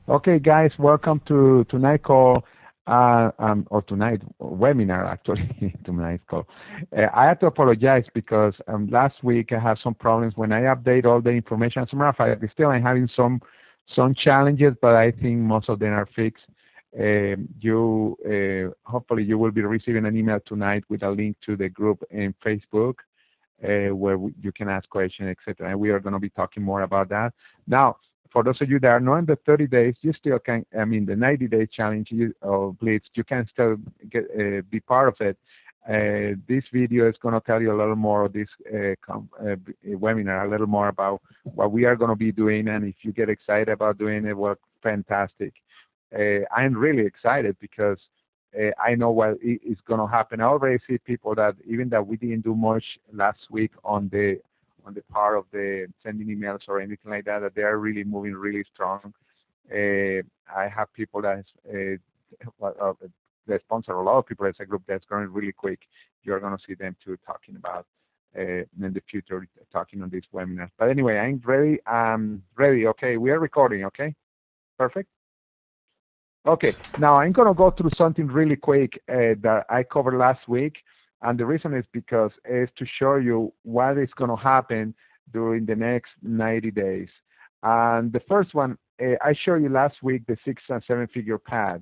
Okay, guys, welcome to tonight call, or tonight webinar actually, tonight's call. I have to apologize because last week I had some problems when I update all the information. As a matter of fact, still I'm having some challenges, but I think most of them are fixed. You hopefully you will be receiving an email tonight with a link to the group in Facebook where you can ask questions, etc. And we are going to be talking more about that. Now, for those of you that are not in the 30 days, you still can, I mean, the 90-day challenge of Blitz, you can still be part of it. This video is going to tell you a little more of this webinar, a little more about what we are going to be doing. And if you get excited about doing it, well, fantastic. I'm really excited because I know what is going to happen. I already see people that even that we didn't do much last week on the part of the sending emails or anything like that, that they are really moving really strong. I have people that sponsor a lot of people as a group that's growing really quick. You're going to see them too talking about in the future, talking on these webinars. But anyway, I'm ready. Ready. Okay, we are recording. Okay, perfect. Okay, now I'm going to go through something really quick that I covered last week. And the reason is because it's to show you what is going to happen during the next 90 days. And the first one, I showed you last week the 6 and 7 figure path.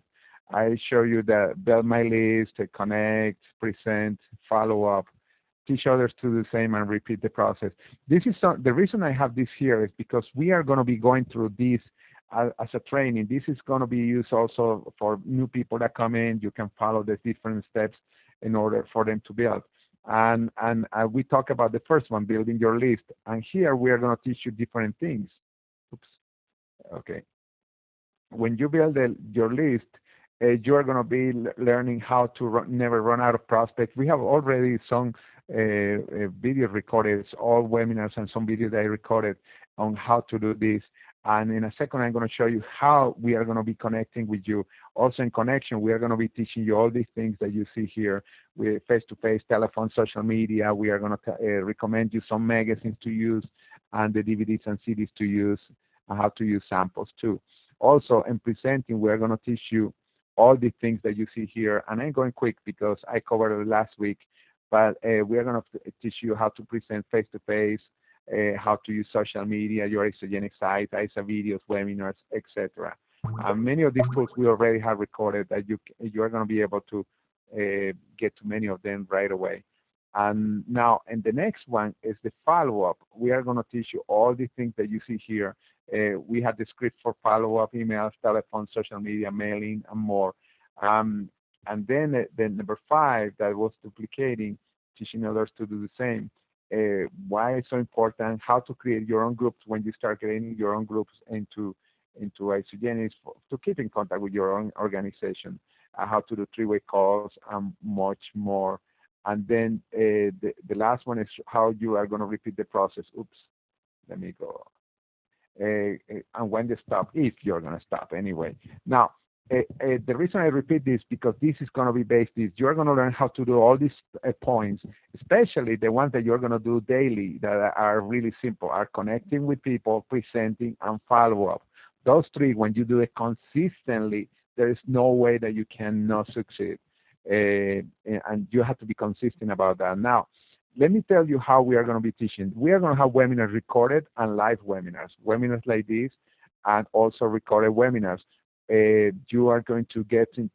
I show you the build my list, connect, present, follow up, teach others to do the same, and repeat the process. This is the reason I have this here is because we are going to be going through this as a training. This is going to be used also for new people that come in. You can follow the different steps in order for them to build. And we talk about the first one, building your list. And here we are going to teach you different things. Oops. Okay. When you build your list, you are going to be learning how to never run out of prospects. We have already some video recorded, all webinars and some videos that I recorded on how to do this. And in a second, I'm going to show you how we are going to be connecting with you. Also in connection, we are going to be teaching you all these things that you see here with face-to-face, telephone, social media. We are going to recommend you some magazines to use and the DVDs and CDs to use and how to use samples too. Also in presenting, we are going to teach you all the things that you see here. And I'm going quick because I covered it last week, but we are going to teach you how to present face-to-face, how to use social media, your isogenic sites, ISA videos, webinars, etc. Many of these tools we already have recorded that you are going to be able to get to many of them right away. And now, and the next one is the follow-up. We are going to teach you all the things that you see here. We have the script for follow-up, emails, telephone, social media, mailing, and more. And then the number 5 that was duplicating, teaching others to do the same. Why it's so important, how to create your own groups when you start creating your own groups into isogenics to keep in contact with your own organization, how to do 3-way calls, and much more. And then the last one is how you are going to repeat the process. Oops, let me go. And when to stop, if you're going to stop anyway. Now, the reason I repeat this because this is going to be based is you're going to learn how to do all these points, especially the ones that you're going to do daily that are really simple, are connecting with people, presenting, and follow-up. Those 3, when you do it consistently, there is no way that you cannot succeed. And you have to be consistent about that. Now, let me tell you how we are going to be teaching. We are going to have webinars recorded and live webinars like this, and also recorded webinars. You are going to get in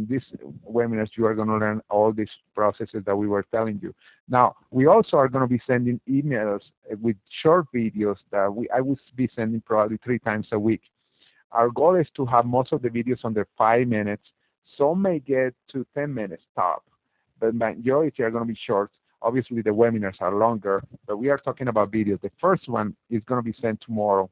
these webinars, you are going to learn all these processes that we were telling you. Now, we also are going to be sending emails with short videos that I will be sending probably 3 times a week. Our goal is to have most of the videos under 5 minutes. Some may get to 10 minutes top, but majority are going to be short. Obviously, the webinars are longer, but we are talking about videos. The first one is going to be sent tomorrow.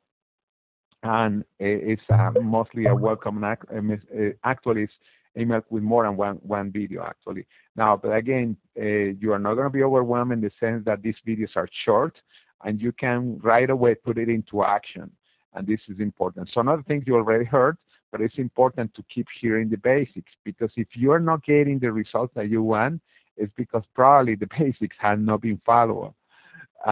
And it's mostly a welcome, actually it's email with more than one video actually. Now, but again, you are not going to be overwhelmed in the sense that these videos are short and you can right away put it into action. And this is important. So another thing you already heard, but it's important to keep hearing the basics because if you are not getting the results that you want, it's because probably the basics have not been followed.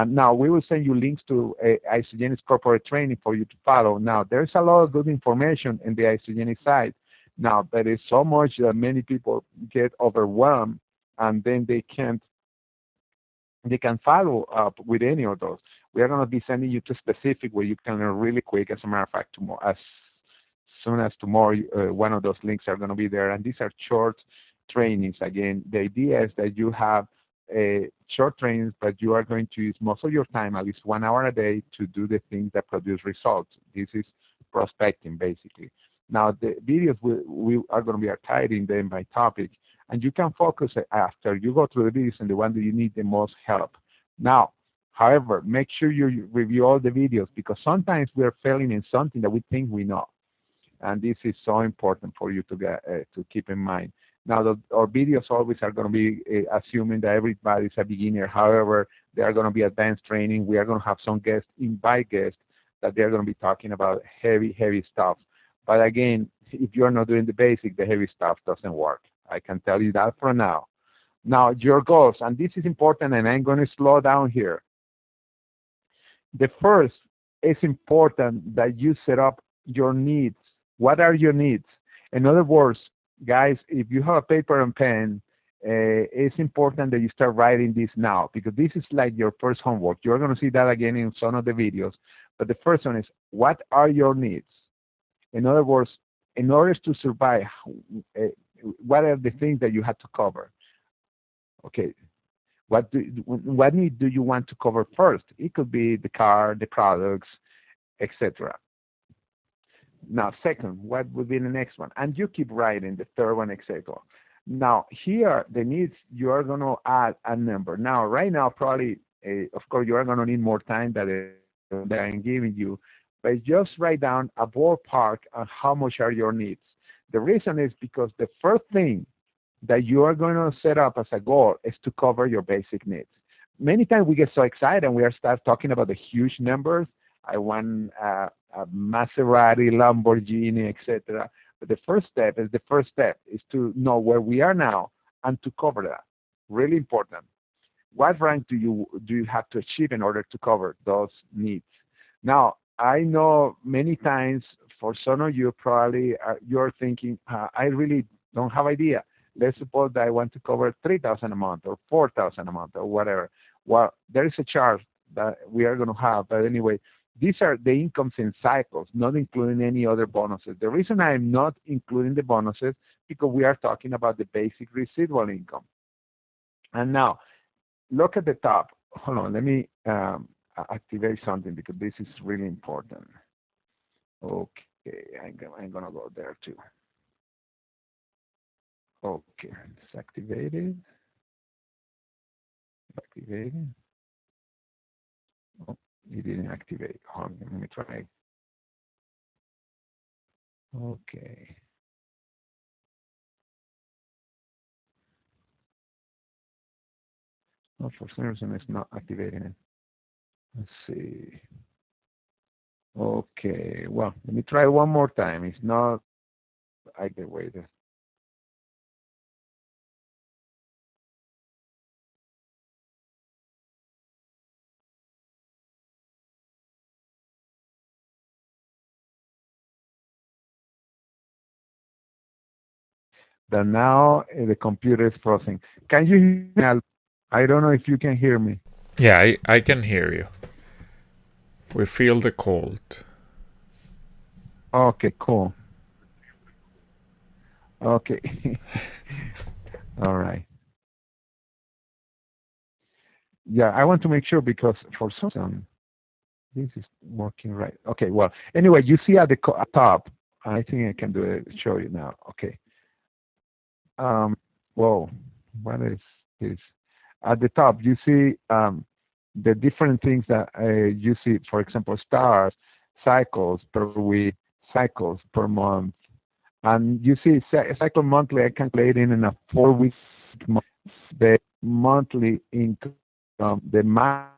Now, we will send you links to Isogenics corporate training for you to follow. Now, there's a lot of good information in the Isogenics site. Now, there is so much that many people get overwhelmed, and then they can follow up with any of those. We are going to be sending you to specific where you can learn really quick. As a matter of fact, tomorrow, as soon as tomorrow, one of those links are going to be there. And these are short trainings. Again, the idea is that you have short trainings, but you are going to use most of your time, at least 1 hour a day, to do the things that produce results. This is prospecting, basically. Now, the videos we are going to be archiving them by topic, and you can focus after you go through the videos on the one that you need the most help. Now, however, make sure you review all the videos, because sometimes we are failing in something that we think we know. And this is so important for you to keep in mind. Now, our videos always are going to be assuming that everybody is a beginner. However, they are going to be advanced training. We are going to have some guests, invite guests, that they're going to be talking about heavy stuff. But again, if you're not doing the basic, the heavy stuff doesn't work. I can tell you that for now. Now, your goals, and this is important, and I'm going to slow down here. The first, it's important that you set up your needs. What are your needs? In other words, guys, if you have a paper and pen, it's important that you start writing this now, because this is like your first homework. You're going to see that again in some of the videos. But the first one is, what are your needs? In other words, in order to survive, what are the things that you have to cover? Okay, what need do you want to cover first? It could be the car, the products, etc. Now, second, what would be the next one? And you keep writing the third one, etc. Now, here, the needs, you are going to add a number. Now, right now, probably, of course, you are going to need more time that I'm giving you, but just write down a ballpark on how much are your needs. The reason is because the first thing that you are going to set up as a goal is to cover your basic needs. Many times we get so excited and we start talking about the huge numbers. I want a Maserati, Lamborghini, etc. But the first step is to know where we are now and to cover that. Really important. What rank do you have to achieve in order to cover those needs? Now, I know many times for some of you probably you're thinking, I really don't have idea. Let's suppose that I want to cover $3,000 a month or $4,000 a month or whatever. Well, there is a chart that we are going to have. But anyway, these are the incomes in cycles, not including any other bonuses. The reason I am not including the bonuses because we are talking about the basic residual income. And now, look at the top. Hold on, let me activate something because this is really important. Okay, I'm going to go there too. Okay, it's activated. Activated. Oh, it didn't activate. Hold on, let me try. Okay. Oh, for some reason it's not activating it. Let's see. Okay, well, let me try one more time. It's not, I can wait. But now the computer is frozen. Can you hear me? I don't know if you can hear me. Yeah, I can hear you. We feel the cold. Okay, cool. Okay. All right. Yeah, I want to make sure because for some reason this is working right. Okay, well, anyway, you see at the top, I think I can do it, show you now. Okay. Whoa, what is this? At the top, you see the different things that you see, for example, stars, cycles per week, cycles per month. And you see cycle monthly, I calculate in a 4-week month, the monthly income, the maximum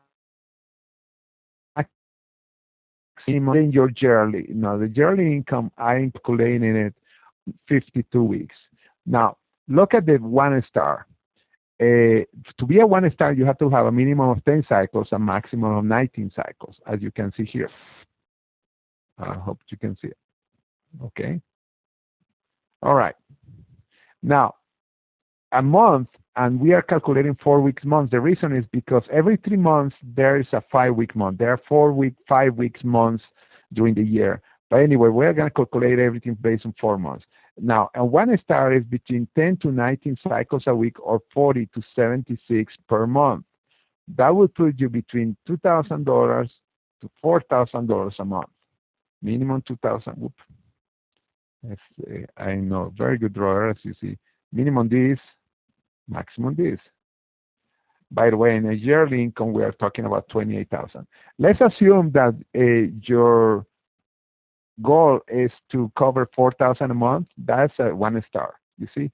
in your yearly. Now, the yearly income, I'm calculating it 52 weeks. Now, look at the 1 star. to be a 1-star, you have to have a minimum of 10 cycles, a maximum of 19 cycles, as you can see here. I hope you can see it. Okay. All right. Now, a month, and we are calculating 4 weeks months. The reason is because every 3 months there is a 5-week month. There are 5 weeks months during the year. But anyway, we're going to calculate everything based on 4 months. Now, a 1-star is between 10 to 19 cycles a week, or 40 to 76 per month. That would put you between $2,000 to $4,000 a month. Minimum 2,000. Whoop. I know, very good drawer, as you see. Minimum this, maximum this. By the way, in a yearly income, we are talking about 28,000. Let's assume that your goal is to cover 4,000 a month. That's a 1-star. You see.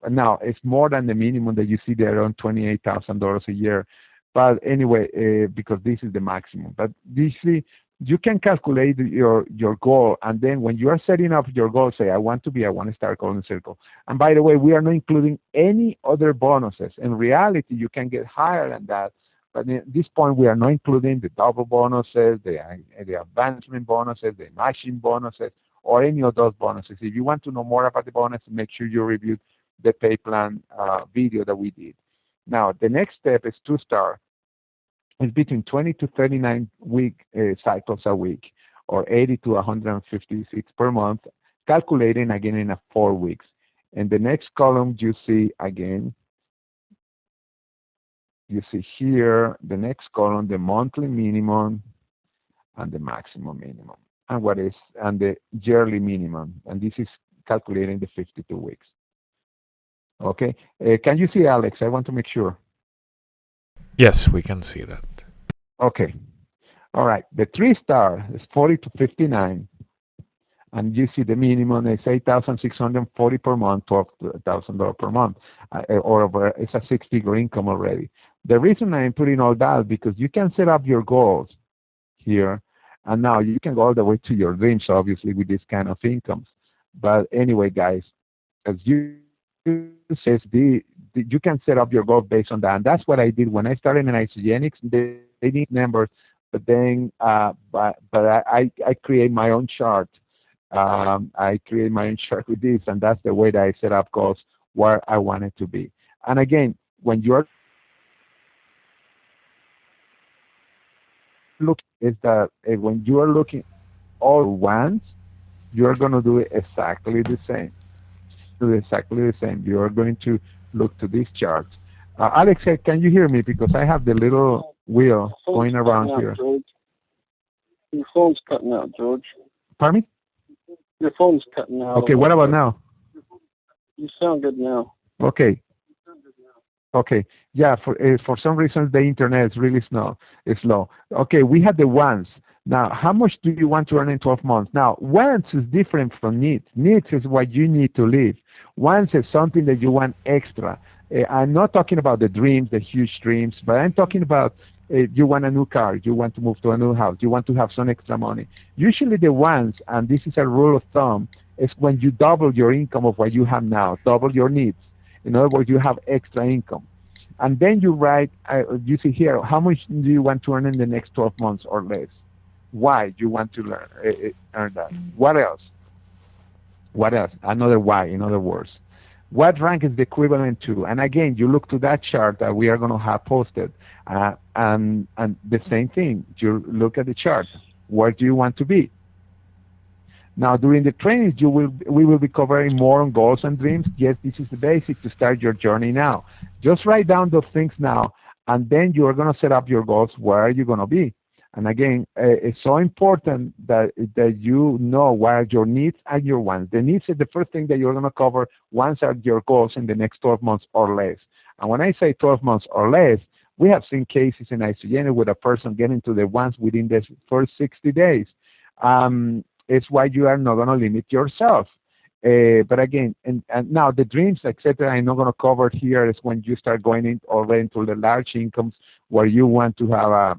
Now it's more than the minimum that you see there on $28,000 a year. But anyway, because this is the maximum. But you see, you can calculate your goal, and then when you are setting up your goal, say, I want to be a 1-star Golden Circle. And by the way, we are not including any other bonuses. In reality, you can get higher than that. But at this point, we are not including the double bonuses, the advancement bonuses, the matching bonuses, or any of those bonuses. If you want to know more about the bonus, make sure you review the pay plan video that we did. Now, the next step is 2-star. It's between 20 to 39 cycles a week, or 80 to 156 per month, calculating again in 4 weeks. In the next column, you see again, you see here, the next column, the monthly minimum and the maximum minimum, and the yearly minimum. And this is calculating the 52 weeks. Okay. Can you see, Alex? I want to make sure. Yes, we can see that. Okay. All right. The 3-star is 40 to 59. And you see the minimum is $8,640 per month, $12,000 per month, or it's a 6-figure income already. The reason I'm putting all that, because you can set up your goals here, and now you can go all the way to your dreams, obviously, with this kind of incomes. But anyway, guys, as you says, you can set up your goal based on that, and that's what I did when I started in Isogenics. They need numbers, but then but I create my own chart. I create my own chart with this, and that's the way that I set up goals where I want it to be. And again, when you're when you are looking all once, you are going to do exactly the same. You are going to look to this chart. Alex, can you hear me? Because I have the little wheel going around here. George. Your phone's cutting out, George. Pardon me? Your phone's cutting out. Okay, what about now? You sound good now. Okay. Okay. Yeah, for some reason the internet is really slow. It's slow. Okay, we had the wants. Now, how much do you want to earn in 12 months? Now, wants is different from needs. Needs is what you need to live. Wants is something that you want extra. I'm not talking about the dreams, the huge dreams, but I'm talking about you want a new car, you want to move to a new house, you want to have some extra money. Usually the wants, and this is a rule of thumb, is when you double your income of what you have now, double your needs. In other words, you have extra income. And then you write, you see here, how much do you want to earn in the next 12 months or less? Why do you want to earn that? What else? What else? Another why, in other words. What rank is the equivalent to? And again, you look to that chart that we are going to have posted. And the same thing, you look at the chart. Where do you want to be? Now, during the trainings, we will be covering more on goals and dreams. Yes, this is the basic to start your journey now. Just write down those things now, and then you are going to set up your goals. Where are you going to be? And again, it's so important that you know what are your needs and your wants. The needs is the first thing that you're going to cover. Wants are your goals in the next 12 months or less. And when I say 12 months or less, we have seen cases in Isogenics with a person getting to the wants within the first 60 days. It's why you are not going to limit yourself. But again, and now the dreams, etc., I'm not going to cover here. Is when you start going in already into the large incomes where you want to have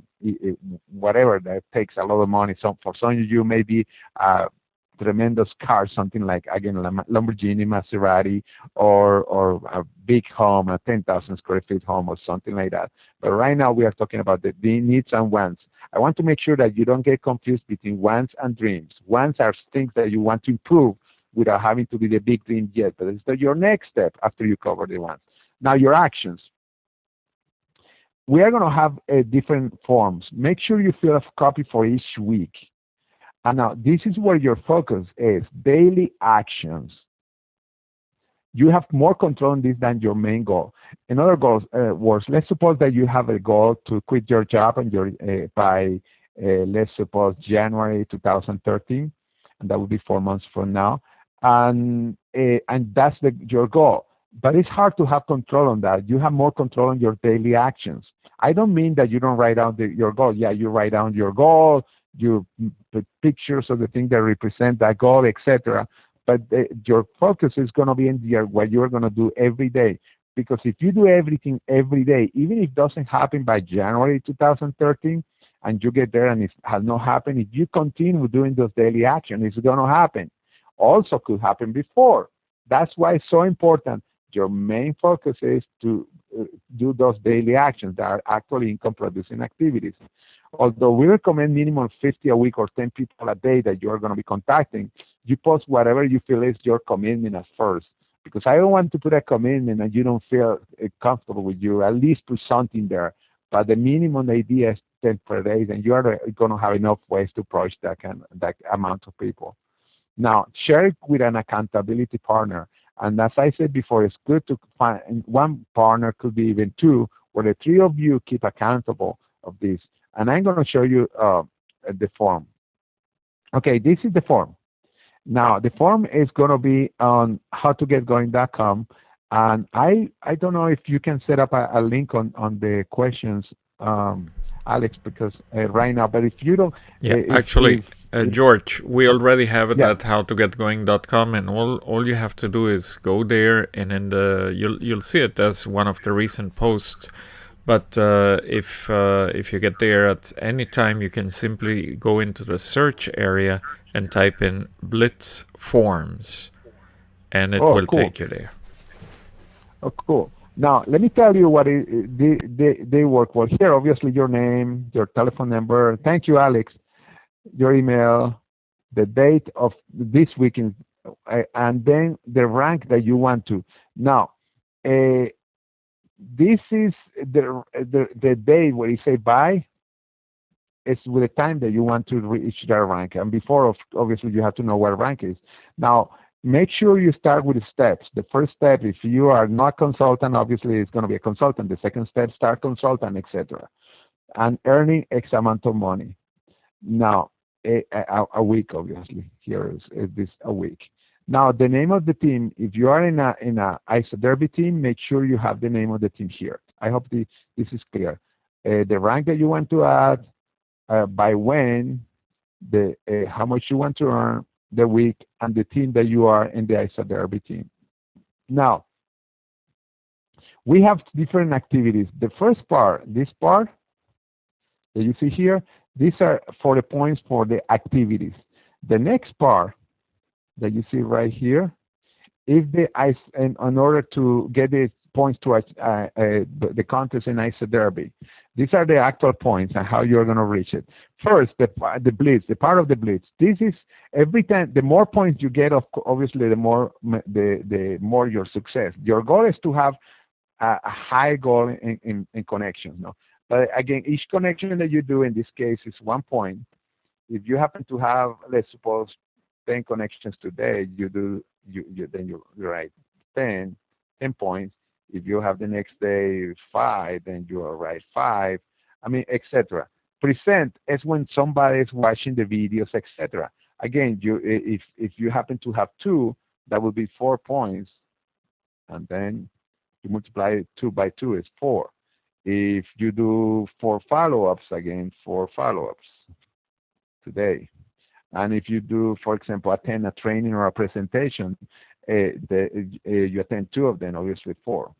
whatever that takes a lot of money. So for some of you, maybe tremendous car, something like, again, Lamborghini, Maserati, or a big home, a 10,000 square feet home or something like that. But right now we are talking about the needs and wants. I want to make sure that you don't get confused between wants and dreams. Wants are things that you want to improve without having to be the big dream yet, but it's your next step after you cover the wants. Now your actions. We are going to have different forms. Make sure you fill a copy for each week. And now this is where your focus is, daily actions. You have more control on this than your main goal. In other words, let's suppose that you have a goal to quit your job and by, let's suppose, January 2013, and that will be 4 months from now. And that's your goal. But it's hard to have control on that. You have more control on your daily actions. I don't mean that you don't write down your goal. Yeah, you write down your goal, you put pictures of the things that represent that goal, etc. But your focus is going to be in what you're going to do every day. Because if you do everything every day, even if it doesn't happen by January 2013, and you get there and it has not happened, if you continue doing those daily actions, it's going to happen. Also could happen before. That's why it's so important. Your main focus is to do those daily actions that are actually income-producing activities. Although we recommend minimum 50 a week or 10 people a day that you are going to be contacting, you post whatever you feel is your commitment at first. Because I don't want to put a commitment and you don't feel comfortable with you. At least put something there. But the minimum idea is 10 per day, and you are going to have enough ways to approach that amount of people. Now, share it with an accountability partner. And as I said before, it's good to find one partner, could be even two, where the three of you keep accountable of this. And I'm going to show you the form. Okay, this is the form. Now, the form is going to be on howtogetgoing.com. And I don't know if you can set up a link on the questions, Alex, because right now, but if you don't... actually, George, we already have it at howtogetgoing.com, and all you have to do is go there, and then you'll see it as one of the recent posts. But if you get there at any time, you can simply go into the search area and type in Blitz forms, and it will take you there. Oh, cool. Now, let me tell you what they work for. Here, obviously, your name, your telephone number. Thank you, Alex. Your email, the date of this weekend, and then the rank that you want to. Now, this is the day where you say bye. It's with the time that you want to reach that rank. And before, obviously, you have to know what rank is. Now, make sure you start with the steps. The first step, if you are not consultant, obviously it's going to be a consultant. The second step, start consultant, etc. And earning X amount of money. Now, a week, obviously. Here is this a week. Now, the name of the team, if you are in a ISO Derby team, make sure you have the name of the team here. I hope this is clear. The rank that you want to add, by when, how much you want to earn, the week, and the team that you are in the ISO Derby team. Now, we have different activities. The first part, this part that you see here, these are for the points for the activities. The next part that you see right here is in order to get the points to the contest in ISO Derby. These are the actual points and how you're going to reach it. First, the Blitz, the part of the Blitz. This is every time, the more points you get, obviously, the more your success. Your goal is to have a high goal in connections. No? But again, each connection that you do in this case is 1 point. If you happen to have, let's suppose, 10 connections today, then you write 10 points. If you have the next day 5, then you will write 5. I mean, etc. Present is when somebody is watching the videos, etc. Again, if you happen to have 2, that would be 4 points, and then you multiply 2 by 2 is 4. If you do 4 follow-ups, again, 4 follow-ups today. And if you do, for example, attend a training or a presentation, you attend 2 of them, obviously 4.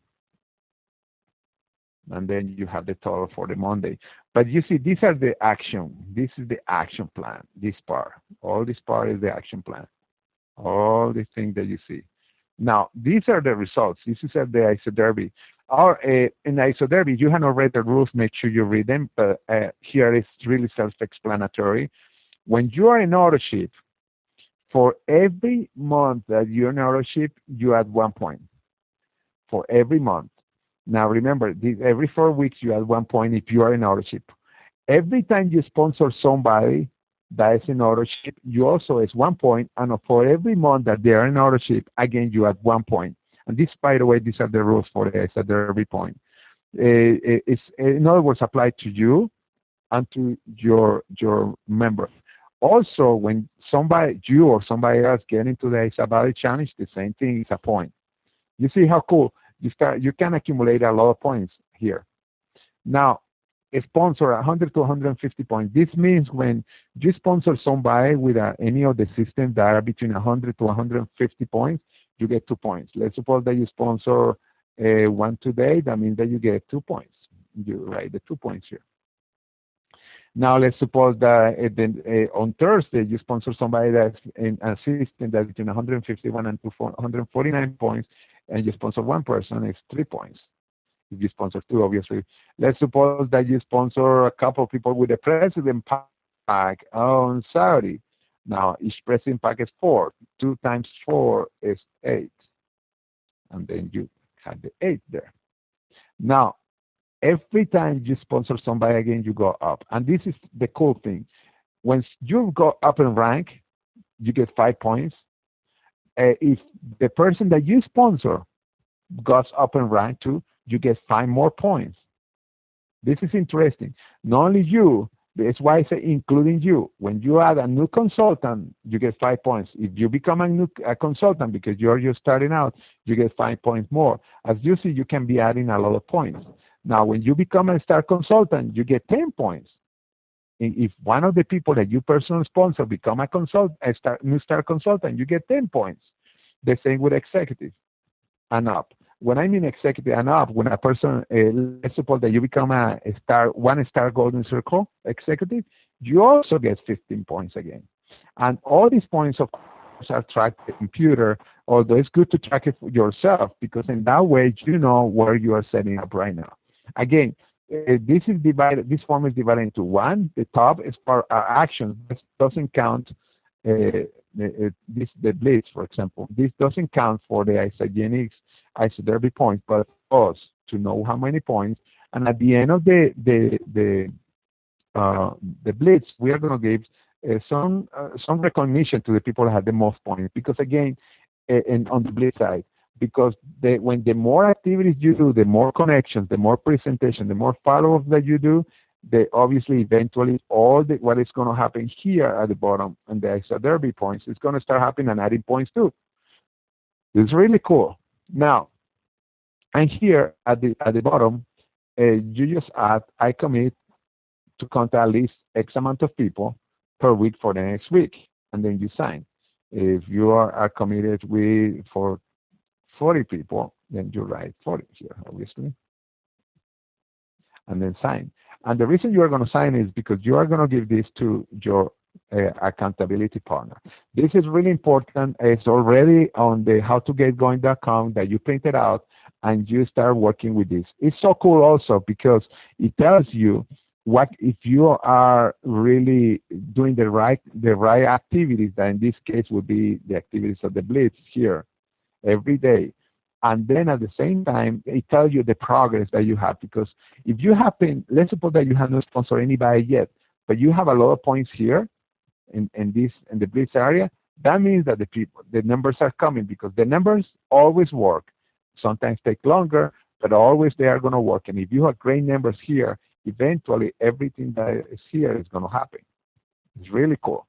and then you have the total for the Monday. But you see, these are the action. This is the action plan. This part, all this part is the action plan. All the things that you see. Now, these are the results. This is at the isoderby. In isoderby, you have not read the rules. Make sure you read them. But here it's really self-explanatory. When you are in ownership, for every month that you're in ownership, you add 1 point. For every month. Now remember, every 4 weeks you add 1 point if you are in ownership. Every time you sponsor somebody that is in ownership, you also add 1 point, and for every month that they are in ownership, again you add 1 point. And this, by the way, these are the rules for the every point. It's in other words applied to you and to your members. Also, when you or somebody else get into the Isabella challenge, the same thing is a point. You see how cool you can accumulate a lot of points here. Now, a sponsor 100 to 150 points. This means when you sponsor somebody with any of the systems that are between 100 to 150 points, you get 2 points. Let's suppose that you sponsor one today. That means that you get 2 points. You write the 2 points here. Now, let's suppose that on Thursday, you sponsor somebody that's in a system that's between 151 and 149 points, and you sponsor one person, it's 3 points. If you sponsor two, obviously. Let's suppose that you sponsor a couple of people with a president pack on Saturday. Now, each president pack is 4. 2 times 4 is 8. And then you have the 8 there. Now, every time you sponsor somebody again, you go up. And this is the cool thing. When you go up in rank, you get 5 points. If the person that you sponsor goes up in rank too, you get 5 more points. This is interesting. Not only you, that's why I say including you. When you add a new consultant, you get 5 points. If you become a consultant because you're just starting out, you get 5 points more. As you see, you can be adding a lot of points. Now, when you become a star consultant, you get 10 points. If one of the people that you personally sponsor become a new star consultant, you get 10 points. The same with executive and up. When I mean executive and up, when a person, let's suppose that you become a one star golden circle executive, you also get 15 points again. And all these points, of course, are tracked by the computer, although it's good to track it yourself because in that way you know where you are setting up right now. Again, this form is divided into 1. The top is for our actions. This doesn't count the Blitz, for example. This doesn't count for the isogenics, isoderby points, but for us to know how many points. And at the end of the Blitz, we are going to give some recognition to the people that had the most points. Because again, on the Blitz side, because when the more activities you do, the more connections, the more presentation, the more follow-up that you do, obviously eventually what is going to happen here at the bottom and the isoderby points is going to start happening and adding points too. It's really cool. Now, and here at the bottom, you just add, I commit to contact at least X amount of people per week for the next week, and then you sign. If you are committed for 40 people, then you write 40 here, obviously, and then sign. And the reason you are going to sign is because you are going to give this to your accountability partner. This is really important. It's already on the howtogetgoing.com that you print it out and you start working with this. It's so cool also because it tells you what if you are really doing the right activities, that in this case would be the activities of the Blitz here every day. And then at the same time, it tells you the progress that you have. Because if you happen, let's suppose that you have not sponsored anybody yet, but you have a lot of points here in the Blitz area, that means that the numbers are coming because the numbers always work. Sometimes take longer, but always they are going to work. And if you have great numbers here, eventually everything that is here is going to happen. It's really cool.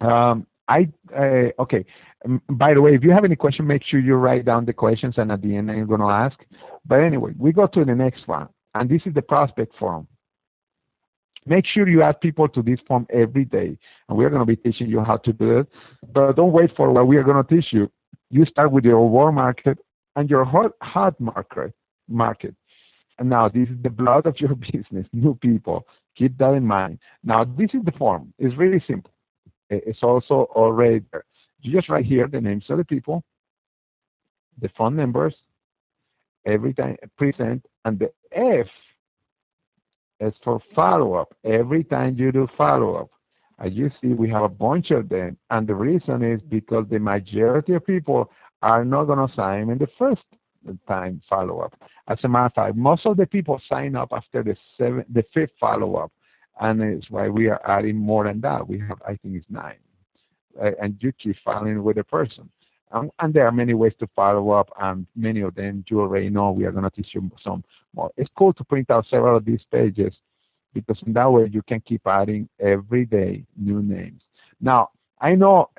Okay. By the way, if you have any question, make sure you write down the questions, and at the end I'm going to ask. But anyway, we go to the next one, and this is the prospect form. Make sure you add people to this form every day, and we're going to be teaching you how to do it. But don't wait for what we are going to teach you. You start with your warm market and your hot market. And now this is the blood of your business, new people. Keep that in mind. Now this is the form. It's really simple. It's also already there. You just write here the names of the people, the phone numbers, every time present, and the F is for follow-up. Every time you do follow-up. As you see, we have a bunch of them, and the reason is because the majority of people are not going to sign in the first time follow-up. As a matter of fact, most of the people sign up after the fifth follow-up, and it's why we are adding more than that. We have, I think it's 9. And you keep following with the person. And there are many ways to follow up, and many of them you already know. We are going to teach you some more. It's cool to print out several of these pages because in that way you can keep adding every day new names. Now, I know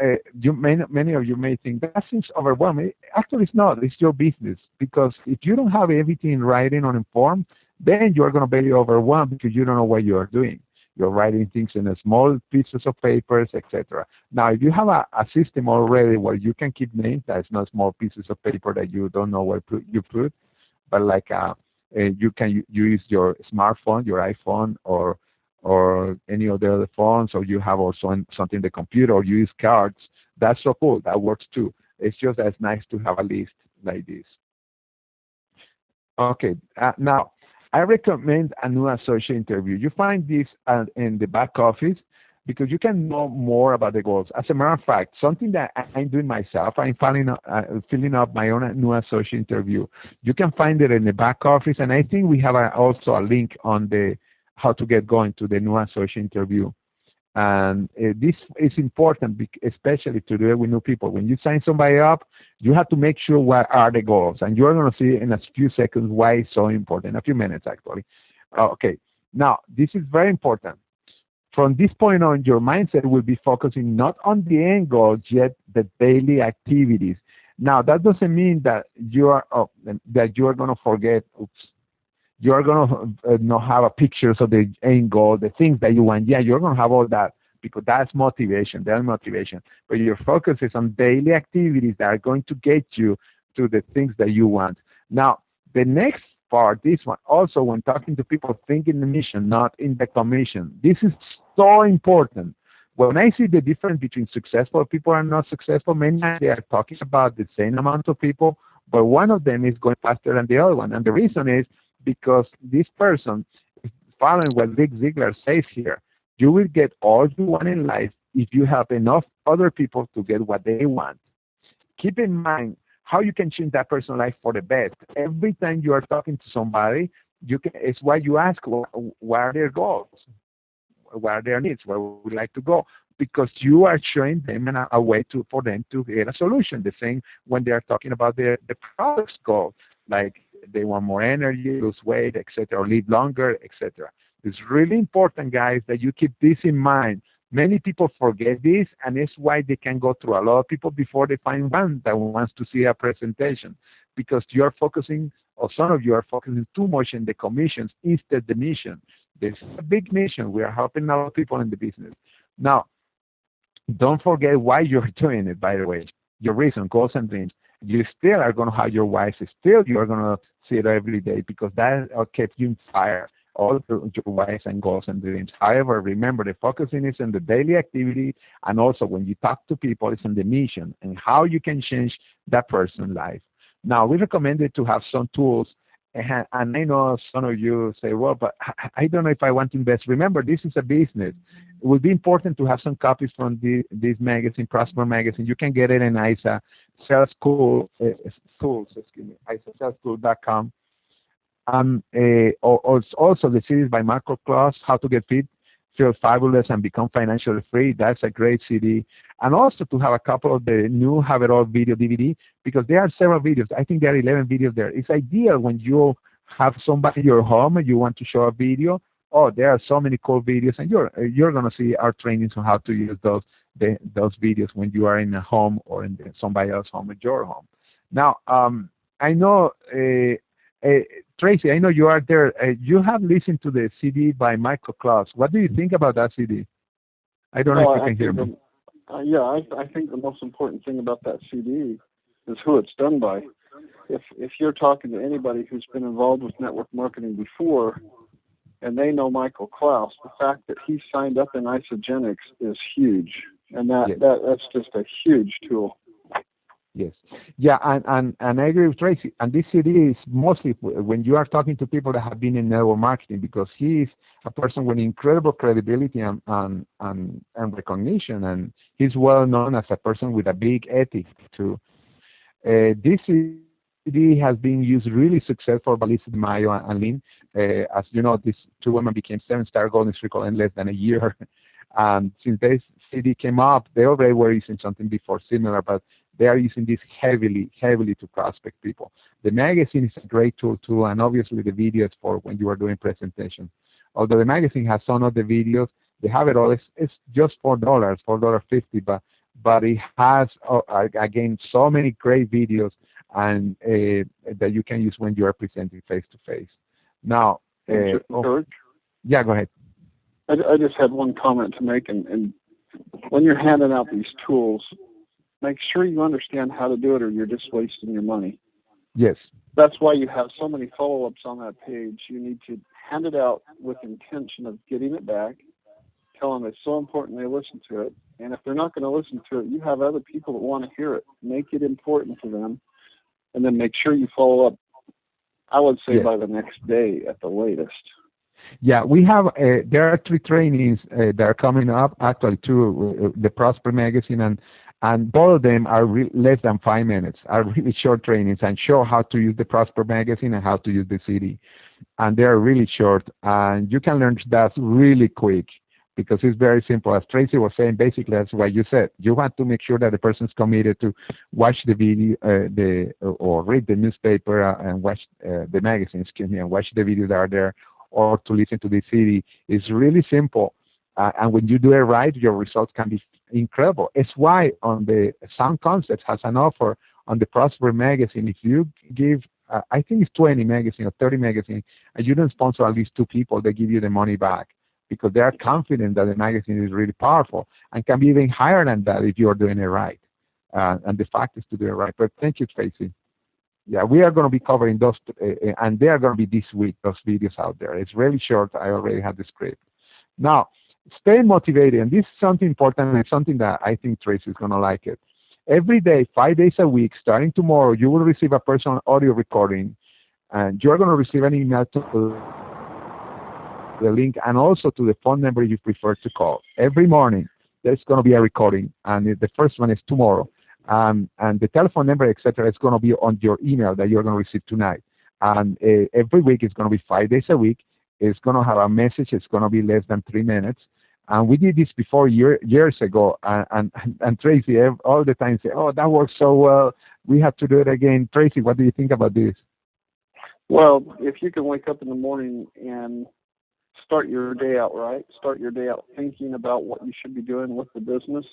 many of you may think that seems overwhelming. Actually, it's not. It's your business, because if you don't have everything in writing on a form, then you are going to be overwhelmed because you don't know what you are doing. You're writing things in a small pieces of papers, etc. Now, if you have a system already where you can keep names, that's not small pieces of paper that you don't know where you put, but like you can use your smartphone, your iPhone, or any of the other phones, or you have also something in the computer, or you use cards. That's so cool. That works too. It's just as nice to have a list like this. Okay, now, I recommend a new associate interview. You find this in the back office because you can know more about the goals. As a matter of fact, something that I'm doing myself, I'm filling up my own new associate interview. You can find it in the back office, and I think we have also a link on the how to get going to the new associate interview. And this is important, especially to do it with new people. When you sign somebody up, you have to make sure what are the goals. And you're going to see in a few seconds why it's so important, a few minutes actually. Okay, now this is very important. From this point on, your mindset will be focusing not on the end goal, yet the daily activities. Now, that doesn't mean that you are going to forget, you are going to not have a pictures of the end goal, the things that you want. Yeah, you're going to have all that because that's motivation. That's motivation. But your focus is on daily activities that are going to get you to the things that you want. Now, the next part, this one, also when talking to people, think in the mission, not in the commission. This is so important. When I see the difference between successful people and not successful, many times they are talking about the same amount of people, but one of them is going faster than the other one. And the reason is because this person is following what Zig Ziglar says here. You will get all you want in life if you have enough other people to get what they want. Keep in mind how you can change that person's life for the best. Every time you are talking to somebody, it's why you ask, what are their goals? What are their needs? Where would you like to go? Because you are showing them a way for them to get a solution. The same when they are talking about the product's goal, like they want more energy, lose weight, etc., or live longer, etc. It's really important, guys, that you keep this in mind. Many people forget this, and it's why they can go through a lot of people before they find one that wants to see a presentation, because you're focusing, or some of you are focusing too much in the commissions instead of the mission. This is a big mission. We are helping a lot of people in the business. Now, don't forget why you're doing it, by the way. Your reason, goals and dreams. You still are going to have your whys. Still, you are going to see it every day because that kept you inspired, all your whys and goals and dreams. However, remember, the focusing is on the daily activity, and also when you talk to people, it's on the mission and how you can change that person's life. Now, we recommended to have some tools, and I know some of you say, well, but I don't know if I want to invest. Remember, this is a business. It would be important to have some copies from this magazine, Prosper Magazine. You can get it in ISA Sales School, ISASalesSchool.com. Also the series by Marco Claus, How to Get Fit, Feel Fabulous, and Become Financially Free. That's a great CD. And also to have a couple of the new Have It All video DVD, because there are several videos. I think there are 11 videos there. It's ideal when you have somebody in your home and you want to show a video. Oh, there are so many cool videos, and you're going to see our trainings on how to use those videos when you are in a home or in somebody else's home at your home. Now, I know, Tracy, I know you are there. You have listened to the CD by Michael Klaus. What do you think about that CD? I don't know if you can hear me. I think the most important thing about that CD is who it's done by. if you're talking to anybody who's been involved with network marketing before, and they know Michael Klaus, the fact that he signed up in Isogenics is huge, and that's just a huge tool. Yes. Yeah, and I agree with Tracy. And this CD is mostly when you are talking to people that have been in network marketing, because he is a person with incredible credibility and recognition, and he's well known as a person with a big ethic too. This CD has been used really successful by Lisa Mayo and Lynn. As you know, these two women became 7-star golden circle in less than a year. And since this CD came up, they already were using something before similar, but they are using this heavily to prospect people. The magazine is a great tool too, and obviously the videos for when you are doing presentations. Although the magazine has some of the videos, they have it all. It's just $4.50, but it has again so many great videos and that you can use when you are presenting face to face. Now, George? Yeah, go ahead. I just had one comment to make, and when you're handing out these tools, make sure you understand how to do it, or you're just wasting your money. Yes. That's why you have so many follow-ups on that page. You need to hand it out with intention of getting it back. Tell them it's so important they listen to it. And if they're not going to listen to it, you have other people that want to hear it. Make it important to them, and then make sure you follow up, I would say, by the next day at the latest. Yeah, we have, there are 3 trainings that are coming up, actually 2, the Prosper Magazine, and both of them are less than 5 minutes, are really short trainings, and show how to use the Prosper Magazine and how to use the CD. And they are really short, and you can learn that really quick because it's very simple. As Tracy was saying, basically that's what you said. You want to make sure that the person's committed to watch the video or read the newspaper and watch the magazine, and watch the videos that are there, or to listen to the CD. It's really simple. And when you do it right, your results can be incredible. It's why on the Sound Concepts has an offer on the Prosper Magazine. If you give, I think it's 20 magazine or 30 magazine, and you don't sponsor at least 2 people, they give you the money back because they are confident that the magazine is really powerful and can be even higher than that if you are doing it right. And the fact is to do it right. But thank you, Tracy. Yeah, we are going to be covering those, and they are going to be this week, those videos out there. It's really short. I already have the script. Now, stay motivated, and this is something important, and it's something that I think Tracy is going to like it. Every day, 5 days a week, starting tomorrow, you will receive a personal audio recording, and you're going to receive an email to the link and also to the phone number you prefer to call. Every morning, there's going to be a recording, and the first one is tomorrow. And the telephone number, etc., is going to be on your email that you're going to receive tonight. And every week, it's going to be 5 days a week. It's going to have a message. It's going to be less than 3 minutes. And we did this before years ago. And Tracy all the time say, "Oh, that works so well. We have to do it again." Tracy, what do you think about this? Well, if you can wake up in the morning and start your day out right, start your day out thinking about what you should be doing with the business,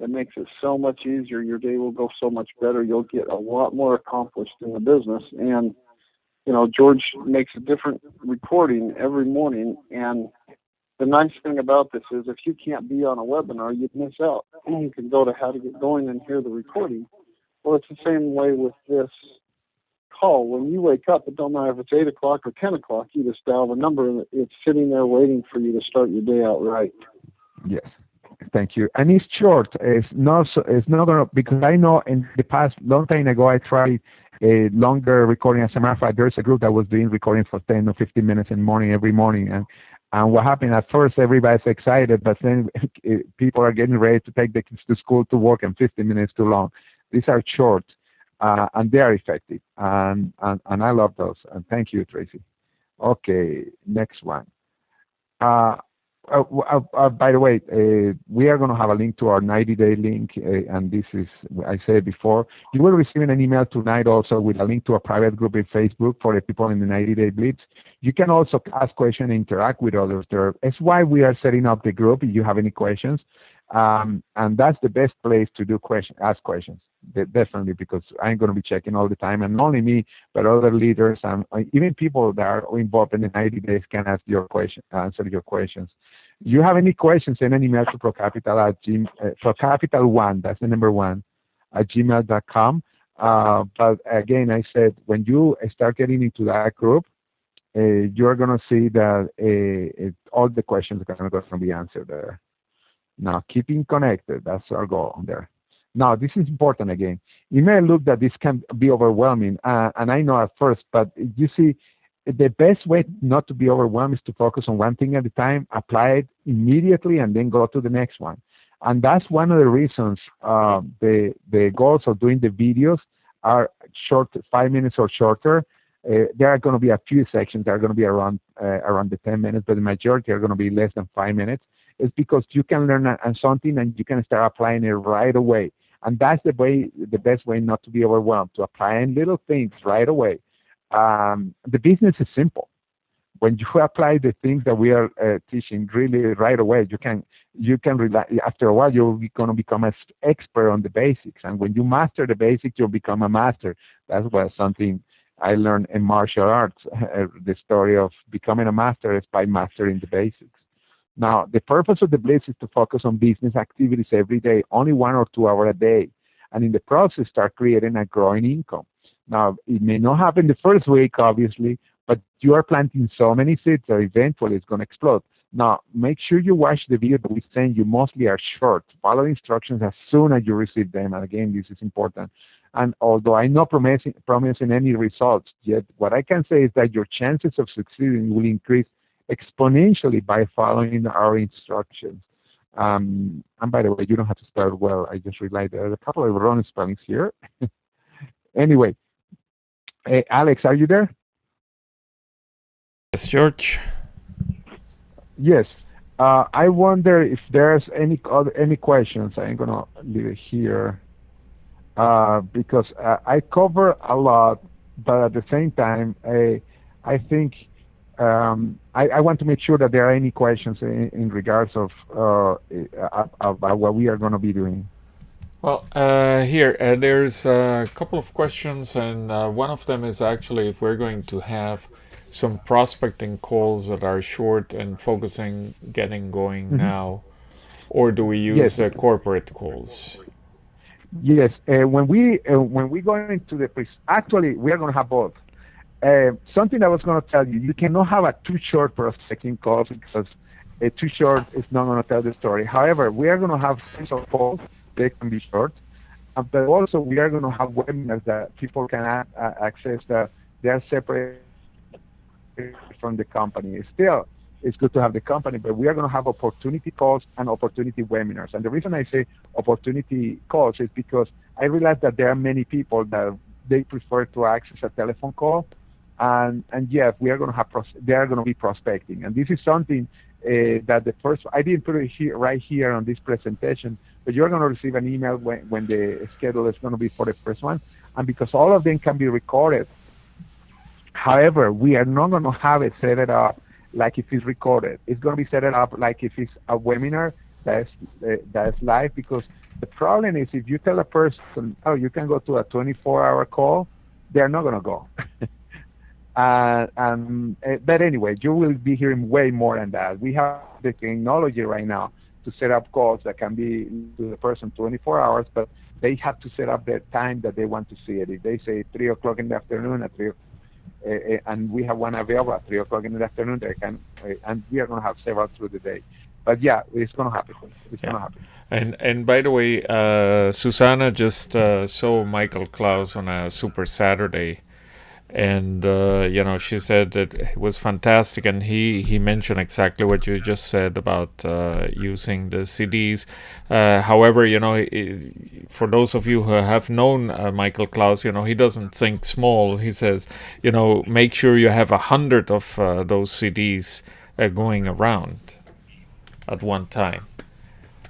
it makes it so much easier. Your day will go so much better. You'll get a lot more accomplished in the business. And, you know, George makes a different recording every morning. And the nice thing about this is if you can't be on a webinar, you'd miss out. And you can go to How to Get Going and hear the recording. Well, it's the same way with this call. When you wake up, it don't matter if it's 8 o'clock or 10 o'clock, you just dial the number and it's sitting there waiting for you to start your day out right. Yes. Thank you. And it's short. It's not gonna, because I know in the past, long time ago, I tried a longer recording. As a matter of fact, there's a group that was doing recording for 10 or 15 minutes in the morning, every morning. And what happened at first, everybody's excited, but then people are getting ready to take the kids to school, to work, and 15 minutes too long. These are short, and they are effective. And I love those. And thank you, Tracy. Okay, next one. By the way, we are going to have a link to our 90-day link, and this is, I said before, you will receive an email tonight also with a link to a private group in Facebook for the people in the 90-day Blitz. You can also ask questions and interact with others there. That's why we are setting up the group if you have any questions, and that's the best place to do ask questions, definitely, because I'm going to be checking all the time, and not only me, but other leaders and even people that are involved in the 90 days can answer your questions. You have any questions, send an email to procapital1, that's the number 1, at gmail.com. But again, I said when you start getting into that group, you're going to see that all the questions are going to be answered there. Now, keeping connected, that's our goal there. Now, this is important again. You may look that this can be overwhelming, and I know at first, but you see, the best way not to be overwhelmed is to focus on one thing at a time, apply it immediately, and then go to the next one. And that's one of the reasons the goals of doing the videos are short, 5 minutes or shorter. There are going to be a few sections that are going to be around the 10 minutes, but the majority are going to be less than 5 minutes. It's because you can learn something and you can start applying it right away. And that's the best way not to be overwhelmed, to apply little things right away. The business is simple. When you apply the things that we are teaching really right away, you can rely. After a while, you're going to become an expert on the basics. And when you master the basics, you'll become a master. That's something I learned in martial arts. The story of becoming a master is by mastering the basics. Now, the purpose of the Blitz is to focus on business activities every day, only 1 or 2 hours a day, and in the process, start creating a growing income. Now, it may not happen the first week, obviously, but you are planting so many seeds that eventually it's going to explode. Now, make sure you watch the video that we send you. Mostly are short. Follow instructions as soon as you receive them. And again, this is important. And although I'm not promising any results yet, what I can say is that your chances of succeeding will increase exponentially by following our instructions. And by the way, you don't have to spell well. I just realized there's a couple of wrong spellings here. Anyway, Alex, are you there? Yes, George. Yes. I wonder if there's any questions. I'm gonna leave it here because I cover a lot, but at the same time, I think I want to make sure that there are any questions in regards of about what we are going to be doing. Well, here there's a couple of questions, and one of them is actually if we're going to have some prospecting calls that are short and focusing getting going now, or do we use corporate calls? Yes, when we go into the actually we are going to have both. Something I was going to tell you, you cannot have a too short prospecting call because too short is not going to tell the story. However, we are going to have series of calls. They can be short, but also we are going to have webinars that people can access that they are separate from the company. Still, it's good to have the company, but we are going to have opportunity calls and opportunity webinars. And the reason I say opportunity calls is because I realize that there are many people that they prefer to access a telephone call. And yes, we are going to have they are going to be prospecting, and this is something that the first I didn't put it here right here on this presentation, but you're going to receive an email when the schedule is going to be for the first one, and because all of them can be recorded. However, we are not going to have it set it up like if it's recorded. It's going to be set it up like if it's a webinar that's live, because the problem is if you tell a person, oh, you can go to a 24-hour call, they're not going to go. But anyway, you will be hearing way more than that. We have the technology right now to set up calls that can be to the person 24 hours, but they have to set up the time that they want to see it. If they say 3 o'clock in the afternoon at 3, and we have one available at 3 o'clock in the afternoon, they can, and we are going to have several through the day. But yeah, it's going to happen. It's going to happen. And by the way, Susana just saw Michael Klaus on a Super Saturday. And she said that it was fantastic, and he mentioned exactly what you just said about using the CDs. However, for those of you who have known Michael Klaus, he doesn't think small. He says, make sure you have 100 of those CDs going around at one time.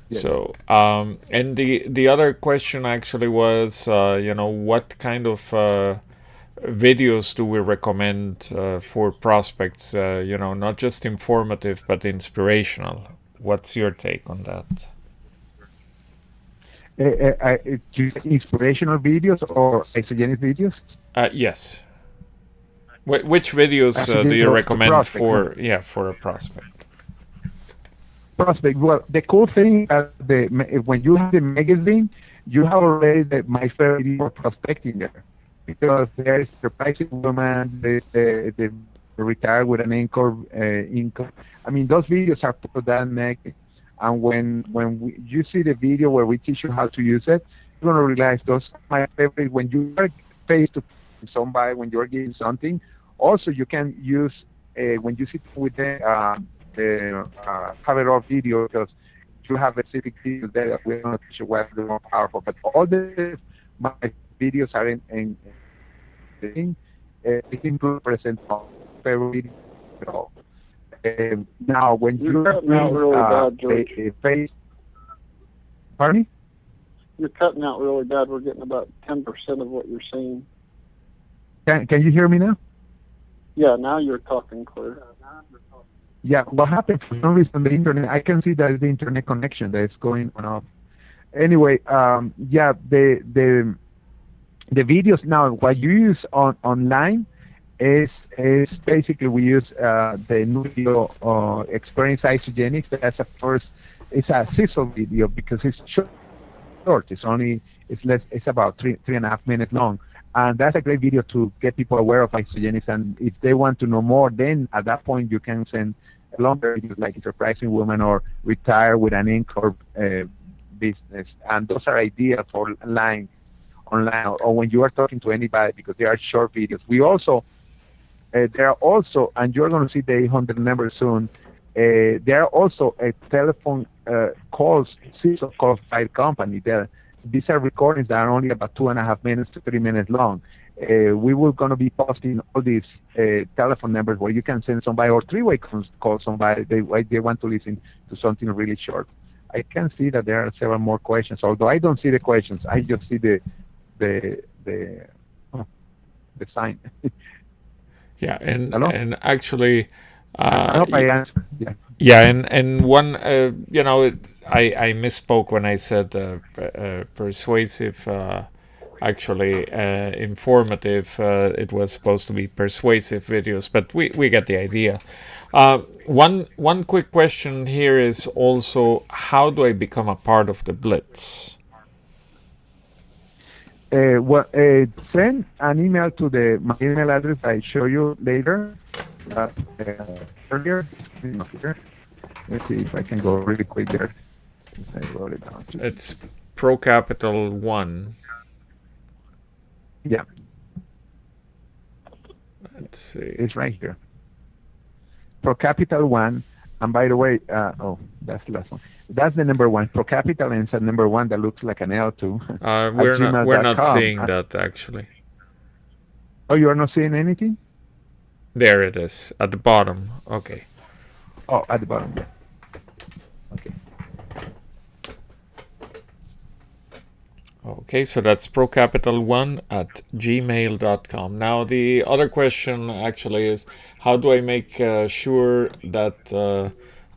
Yeah. So, and the other question actually was, what kind of videos do we recommend for prospects, not just informative but inspirational? What's your take on that? Inspirational videos or isogenic videos? Yes. Which videos do you recommend for a prospect? prospect. Well, the cool thing when you have the magazine, you have already my favorite video for prospecting there, because there is the pricing woman, the retired with an income. I mean, those videos are put that magazine, and you see the video where we teach you how to use it, you're gonna realize those are my favorite. When you are face to somebody, when you're giving something, also you can use when you sit with have it all video, because you have a specific videos there that we're going to teach you what's the more powerful. But all my videos are in it includes present favorite video at all. Now, when you're cutting out really bad, George. Pardon me? You're cutting out really bad. We're getting about 10% of what you're saying. Can you hear me now? Yeah, now you're talking clear. Yeah, what happened for some reason the internet? I can see that the internet connection that is going on off. Anyway, yeah, the videos now what you use online is basically we use the new video experience isogenics. That's it's a sizzle video because it's short. It's about three and a half minutes long. And that's a great video to get people aware of isogenics. And if they want to know more, then at that point you can send a longer videos like Surprising Woman or Retire with an Incorp business. And those are ideal for online or when you are talking to anybody, because they are short videos. We also, there are also, and you're going to see the 800 number soon, there are also a telephone calls, series of calls by the company. These are recordings that are only about 2.5 minutes to 3 minutes long. We will going to be posting all these telephone numbers where you can send somebody or three-way call somebody they want to listen to something really short. I can see that there are several more questions, although I don't see the questions. I just see the sign. Yeah, and actually, I hope I answered. Yeah. Yeah, and one, I misspoke when I said persuasive. Actually, informative. It was supposed to be persuasive videos, but we get the idea. One quick question here is also, how do I become a part of the Blitz? Send an email to my email address I show you later. Earlier. Here. Let's see if I can go really quick there. I wrote it down. It's ProCapital1. Yeah. Let's see. It's right here. ProCapital1. And by the way, that's the last one. That's the number one. ProCapital and it's a number one that looks like an L too. We're not seeing that actually. Oh, you are not seeing anything? There it is at the bottom. Okay. Oh, at the bottom. Yeah. Okay. Okay, so that's procapital1@gmail.com. Now, the other question actually is, how do I make sure that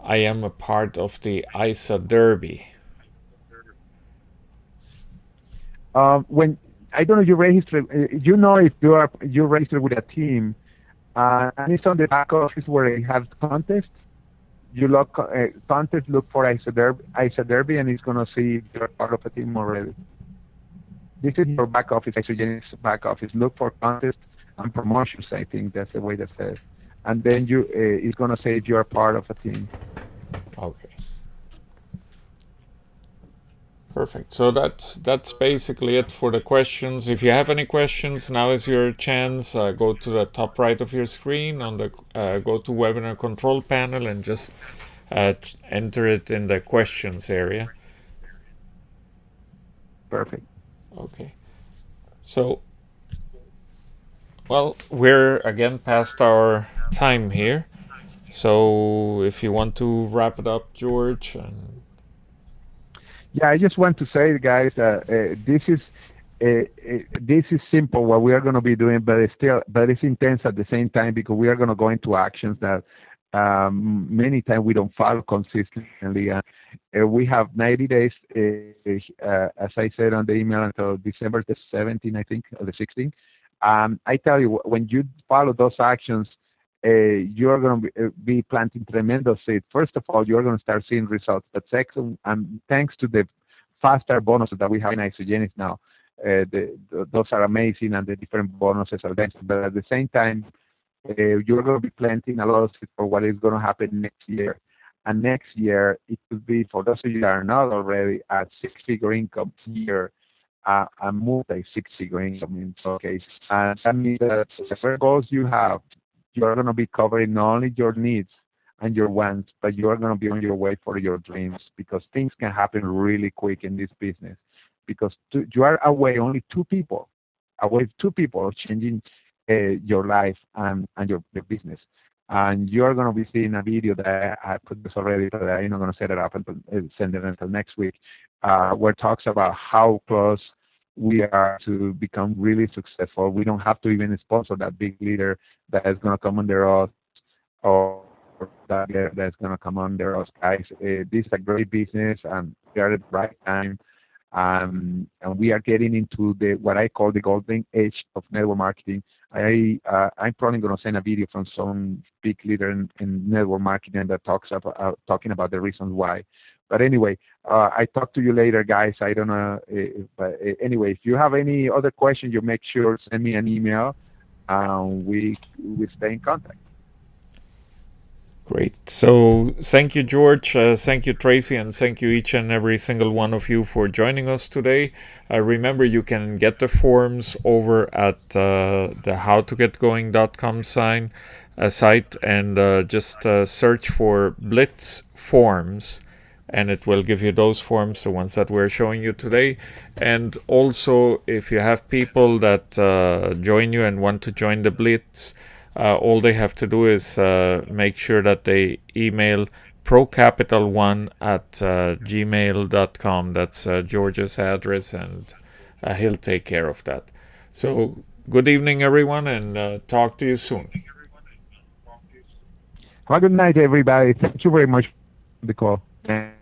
I am a part of the ISA Derby? When I don't know, you register. You know if you register with a team, and it's on the back office where it has contest. You look contest, look for ISA Derby, and it's gonna see if you're part of a team already. This is your back office, Isogenics back office. Look for contests and promotions. I think that's the way that says. And then it's gonna say if you're part of a team. Okay. Perfect. So that's basically it for the questions. If you have any questions, now is your chance. Go to the top right of your screen on the go to Webinar Control Panel and just enter it in the questions area. Perfect. Okay. So, well, we're again past our time here. So if you want to wrap it up, George. Yeah, I just want to say, guys, this is simple what we are going to be doing, but it's intense at the same time, because we are going to go into actions that many times we don't follow consistently. We have 90 days, as I said on the email, until December the 17th, I think, or the 16th. I tell you, when you follow those actions, you're going to be planting tremendous seeds. First of all, you're going to start seeing results. But second, and thanks to the faster bonuses that we have in Isogenics now, those are amazing, and the different bonuses are there. But at the same time, you're going to be planting a lot of seeds for what is going to happen next year. And next year, it could be, for those of you that are not already, a six-figure income year, a multi-six-figure income in some cases. And that means that whatever goals you have, you're going to be covering not only your needs and your wants, but you're going to be on your way for your dreams, because things can happen really quick in this business. Because you are away only two people changing your life and your business. And you're going to be seeing a video that I put this already, but I'm not going to set it up and send it until next week, where it talks about how close we are to become really successful. We don't have to even sponsor that big leader that is going to come under us, or that leader that's going to come under us, guys. This is a great business, and we are at the right time. And we are getting into what I call the golden age of network marketing. I'm probably going to send a video from some big leader in network marketing that talking about the reasons why. But anyway, I talk to you later, guys. I don't know, but anyway, if you have any other questions, you make sure to send me an email. We stay in contact. Great. So thank you, George. Thank you, Tracy, and thank you each and every single one of you for joining us today. Remember, you can get the forms over at the howtogetgoing.com site, and just search for Blitz forms, and it will give you those forms, the ones that we're showing you today. And also, if you have people that join you and want to join the Blitz, all they have to do is make sure that they email procapital1@gmail.com. That's George's address, and he'll take care of that. So good evening, everyone, and talk to you soon. Have a good night, everybody. Thank you very much for the call.